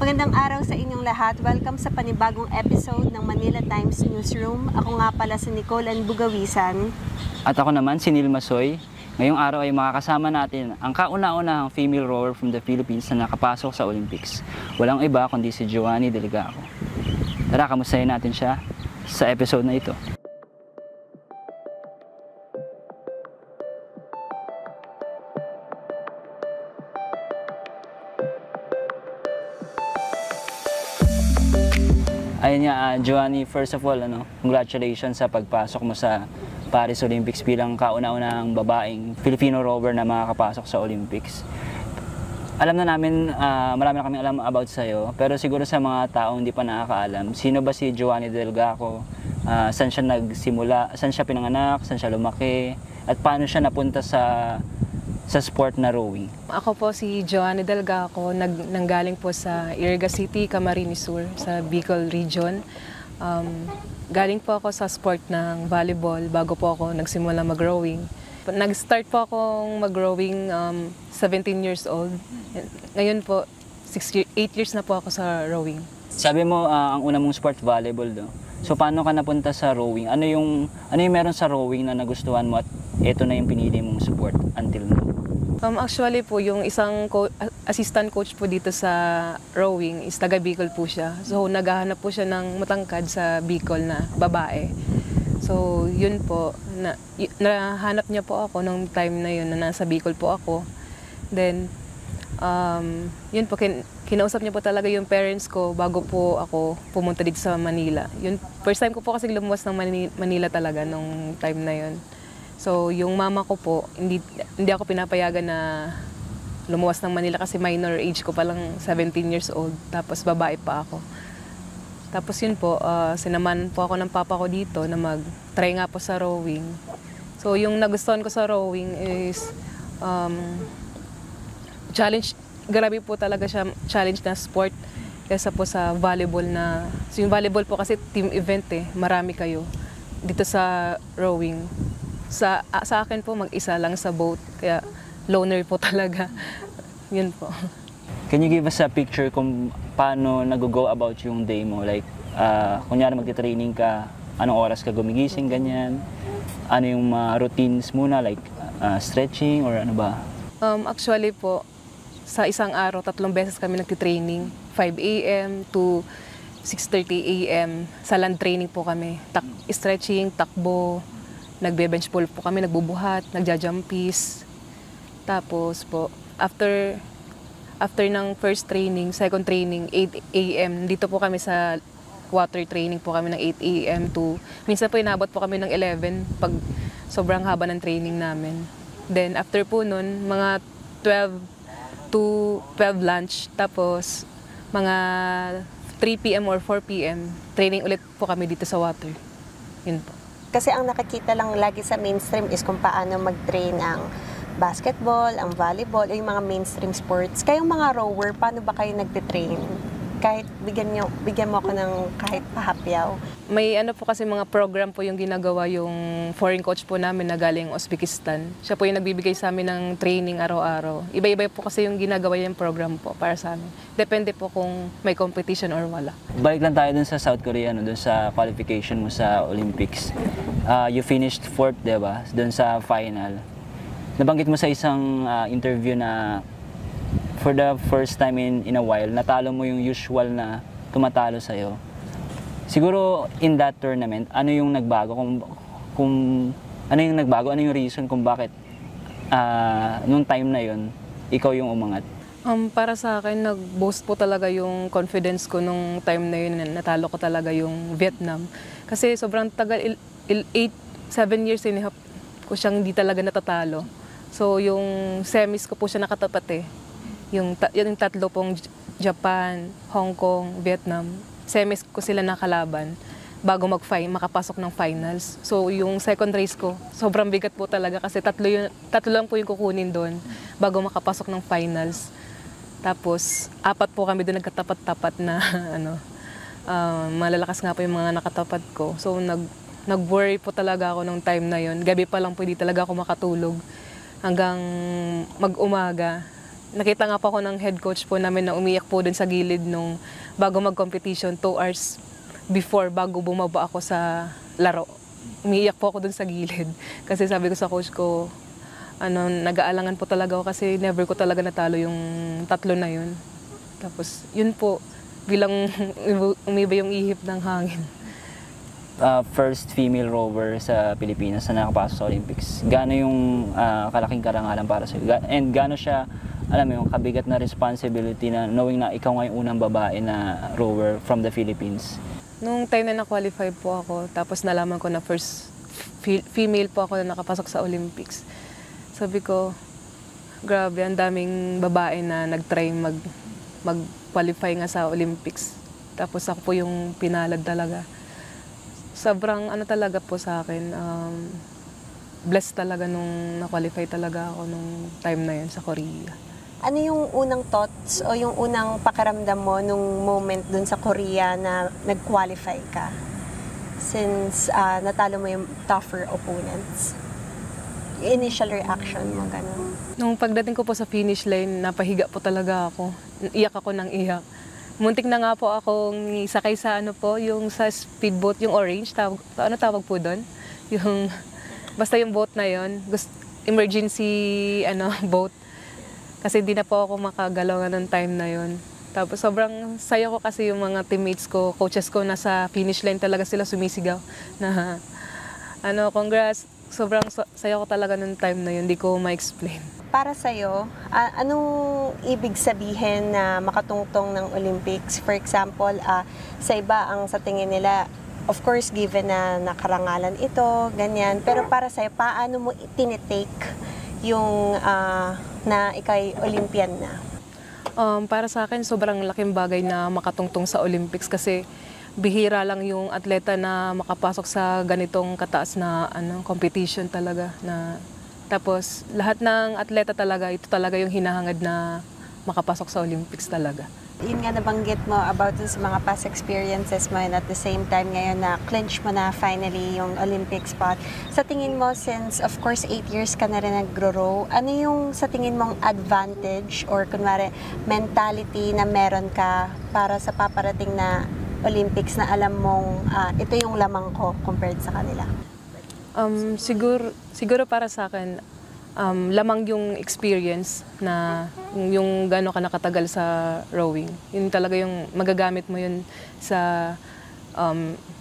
Magandang araw sa inyong lahat. Welcome sa panibagong episode ng Manila Times Newsroom. Ako nga pala si Nicole Ann Bugawisan. At ako naman si Neil Masoy. Ngayong araw ay makakasama natin ang kauna-unahang female rower from the Philippines na nakapasok sa Olympics. Walang iba kundi si Joanny Delgado. Tara, kamustahin natin siya sa episode na ito. Ayun nga, Joanny, first of all, congratulations sa pagpasok mo sa Paris Olympics bilang kauna-unahang babaeng Filipino rower na makakapasok sa Olympics. Alam na namin, marami na kaming alam about sa'yo, pero siguro sa mga taong hindi pa nakakaalam, sino ba si Joanny Delgado? Saan siya nagsimula? Saan siya pinanganak? Saan siya lumaki? At paano siya napunta sa sport na rowing? Ako po si Joanny Delgado, nanggaling po sa Iriga City, Camarines Sur, sa Bicol Region. Galing po ako sa sport ng volleyball bago po ako nagsimula mag-rowing. Nag-start po akong mag-rowing 17 years old. Ngayon po, 8 years na po ako sa rowing. Sabi mo, ang una mong sport, volleyball, no? So, paano ka napunta sa rowing? Ano yung meron sa rowing na nagustuhan mo at ito na yung pinili mong sport until now? Actually po, yung isang assistant coach po dito sa rowing is taga Bicol po siya. So, naghahanap po siya ng matangkad sa Bicol na babae. So, yun po, nahanap niya po ako nung time na yun na nasa Bicol po ako. Then, yun po, kinausap niya po talaga yung parents ko bago po ako pumunta dito sa Manila. Yun, first time ko po kasi lumuwas ng Manila talaga nung time na yun. So, yung mama ko po, hindi ako pinapayagan na lumuwas ng Manila kasi minor age ko pa lang 17 years old, tapos babae pa ako. Tapos yun po, sinaman po ako ng papa ko dito na mag-try nga po sa rowing. So, yung nagustuhan ko sa rowing is challenge, grabe po talaga siya, challenge na sport kaysa po sa volleyball na, so yung volleyball po kasi team event marami kayo. Dito sa rowing, sa akin po mag-isa lang sa boat, kaya loner po talaga. Yun po. Can you give us a picture kung paano nag-go about yung day mo? Like, kunyari magti-training ka, anong oras ka gumigising, ganyan? Ano yung routines muna, like stretching or ano ba? Actually po, sa isang araw, 3 beses kami nagti-training. 5 a.m. to 6:30 a.m. Sa land training po kami. Stretching, takbo, nagbe-bench pull po kami, nagbubuhat, nagja-jumpies. Tapos po, after ng first training, second training, 8 a.m., dito po kami sa water training po kami ng 8 a.m. to, minsan po inabot po kami ng 11 pag sobrang haba ng training namin. Then after po nun, mga 12 to 12 lunch, tapos mga 3 p.m. or 4 p.m., training ulit po kami dito sa water. Yun po. Kasi ang nakikita lang lagi sa mainstream is kung paano mag-train ang basketball, ang volleyball, o yung mga mainstream sports. Kayong mga rower, paano ba kayo nagtitrain? Kahit bigyan mo ako ng kahit pahapyaw. May po kasi mga program po yung ginagawa yung foreign coach po namin na galing Uzbekistan. Siya po yung nagbibigay sa amin ng training araw-araw. Iba-iba po kasi yung ginagawa yung program po para sa amin. Depende po kung may competition or wala. Balik lang tayo dun sa South Korea, dun sa qualification mo sa Olympics. You finished 4th, diba? Dun sa final. Nabanggit mo sa isang interview na for the first time in a while, natalo mo yung usual na tumatalo sa'yo. Siguro in that tournament, ano yung nagbago? Ano yung nagbago? Ano yung reason kung bakit nung time na yun, ikaw yung umangat? Para sa akin, nag-boost po talaga yung confidence ko nung time na yun. Natalo ko talaga yung Vietnam. Kasi sobrang tagal, 7 years and a half ko siyang hindi talaga natatalo. So yung semis ko po siya nakatapat Yung tatlo pong Japan, Hong Kong, Vietnam, semis ko sila nakalaban bago makapasok ng finals. So yung second race ko, sobrang bigat po talaga kasi tatlo lang po yung kukunin doon bago makapasok ng finals. Tapos 4 po kami doon nagkatapat-tapat na malalakas nga po yung mga nakatapat ko. So nag-worry po talaga ako nung time na yon. Gabi pa lang po hindi talaga ako makatulog hanggang mag-umaga. nakita nga po ako ng head coach po namin na umiyak po dun sa gilid nung bago mag-competition, 2 hours before, bago bumaba ako sa laro. Umiiyak po ako dun sa gilid. Kasi sabi ko sa coach ko, nag-aalangan po talaga ako kasi never ko talaga natalo yung 3 na yun. Tapos yun po, bilang umiba yung ihip ng hangin. First female rower sa Pilipinas na nakapasok sa Olympics. Gaano yung kalaking karangalan para sa'yo? And gaano siya, alam mo yung kabigat na responsibility na knowing na ikaw nga yung unang babae na rower from the Philippines? Nung time na na-qualify po ako, tapos nalaman ko na first female po ako na nakapasok sa Olympics. Sabi ko, grabe, ang daming babae na nag-try mag-qualify nga sa Olympics. Tapos ako po yung pinalad talaga. Sobrang talaga po sa akin, blessed talaga nung na-qualify talaga ako nung time na yun sa Korea. Ano yung unang thoughts o yung unang pakiramdam mo nung moment dun sa Korea na nag-qualify ka? Since natalo mo yung tougher opponents. Initial reaction mo, gano'n? Nung pagdating ko po sa finish line, napahiga po talaga ako. Iyak ako ng iyak. Muntik na nga po akong sakay sa yung sa speedboat, yung orange, tawag po doon? Basta yung boat na yon, emergency boat. Kasi di na po ako makagalaw ng time na yon. Tapos sobrang saya ko kasi yung mga teammates ko, coaches ko, nasa finish line talaga sila sumisigaw na congrats. Sobrang saya ko talaga ng time na yun, di ko ma-explain. Para sa'yo, anong ibig sabihin na makatungtong ng Olympics? For example, sa iba ang sa tingin nila, of course, given na nakarangalan ito, ganyan. Pero para sa'yo, paano mo tinitake yung na ikay Olympian na? Para sa akin, sobrang laking bagay na makatungtong sa Olympics kasi bihira lang yung atleta na makapasok sa ganitong kataas na competition talaga. Tapos lahat ng atleta talaga, ito talaga yung hinahangad na makapasok sa Olympics talaga. Yun nga nabanggit mo about sa mga past experiences mo and at the same time ngayon na clinch mo na finally yung Olympic spot. Sa tingin mo, since of course 8 years ka na rin nagro-row, ano yung sa tingin mong advantage or kunwari mentality na meron ka para sa paparating na Olympics na alam mong ito yung lamang ko compared sa kanila? Siguro para sa akin, lamang yung experience na yung gano'n ka nakatagal sa rowing. Yun talaga yung magagamit mo yun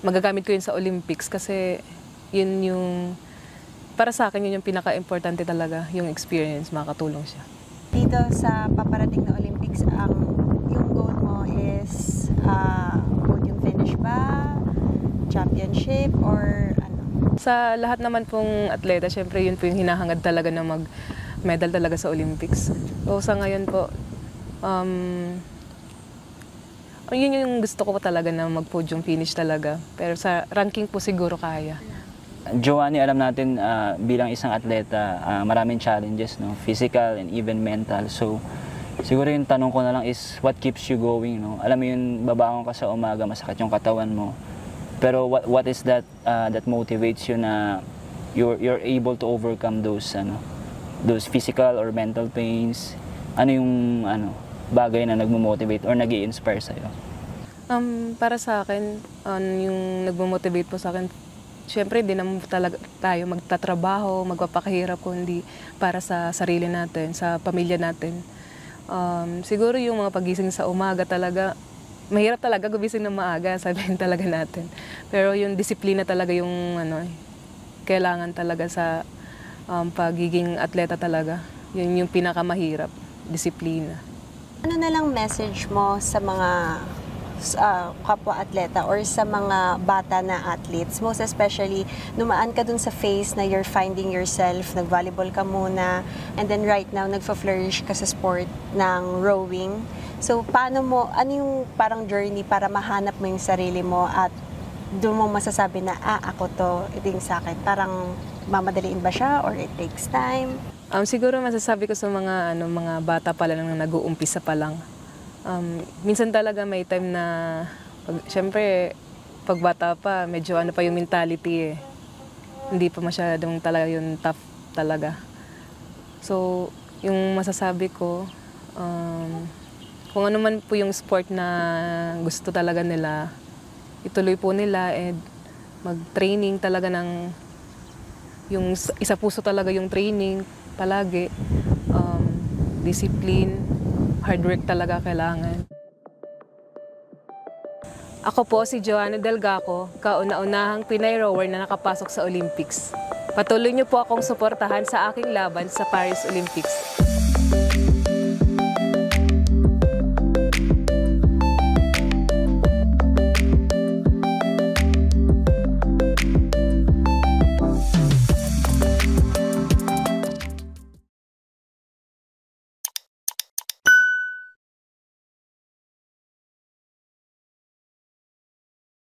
magagamit ko yun sa Olympics kasi yun yung, para sa akin yun yung pinaka-importante talaga, yung experience, makakatulong siya. Dito sa paparating na Olympics, yung goal mo is podium finish ba? Championship or Sa lahat naman pong atleta, syempre yun po yung hinahangad talaga na mag-medal talaga sa Olympics. So sa ngayon po, yun yung gusto ko talaga na mag-podium finish talaga. Pero sa ranking po siguro kaya. Joanny, alam natin bilang isang atleta, maraming challenges, no? Physical and even mental. So siguro yung tanong ko na lang is, what keeps you going? No? Alam mo yun, babangon ka sa umaga, masakit yung katawan mo. Pero what is that that motivates you na you're able to overcome those physical or mental pains? Ano yung bagay na nagmo-motivate or nag-i-inspire sa'yo? Para sa akin, yung nagmo-motivate po sa akin, syempre di naman talaga tayo magtatrabaho, magpapakahirap kundi para sa sarili natin, sa pamilya natin. Siguro yung mga pagising sa umaga talaga, mahirap talaga gumising ng maaga, sabihin talaga natin. Pero yung disiplina talaga yung kailangan talaga sa pagiging atleta talaga. Yun yung pinakamahirap, disiplina. Ano na lang message mo sa mga kapwa-atleta or sa mga bata na athletes, most especially numaan ka dun sa phase na you're finding yourself, nag-volleyball ka muna, and then right now nagfa-flourish ka sa sport ng rowing. So ano yung parang journey para mahanap mo yung sarili mo at doon mo masasabi na ako to, ito yung sa akin. Parang mamadaliin ba siya or it takes time? Siguro masasabi ko sa mga mga bata pa lang na nag-uumpisa pa lang. Minsan talaga may time na, syempre, pag bata pa, medyo pa yung mentality eh. Hindi pa masyadong talaga yung tough talaga. So, yung masasabi ko, Kung ano man po yung sport na gusto talaga nila, ituloy po nila and mag-training talaga ng yung isa puso talaga yung training palagi. Discipline, hard work talaga kailangan. Ako po si Joanna Delgaco, kauna-unahang Pinay rower na nakapasok sa Olympics. Patuloy niyo po akong suportahan sa aking laban sa Paris Olympics.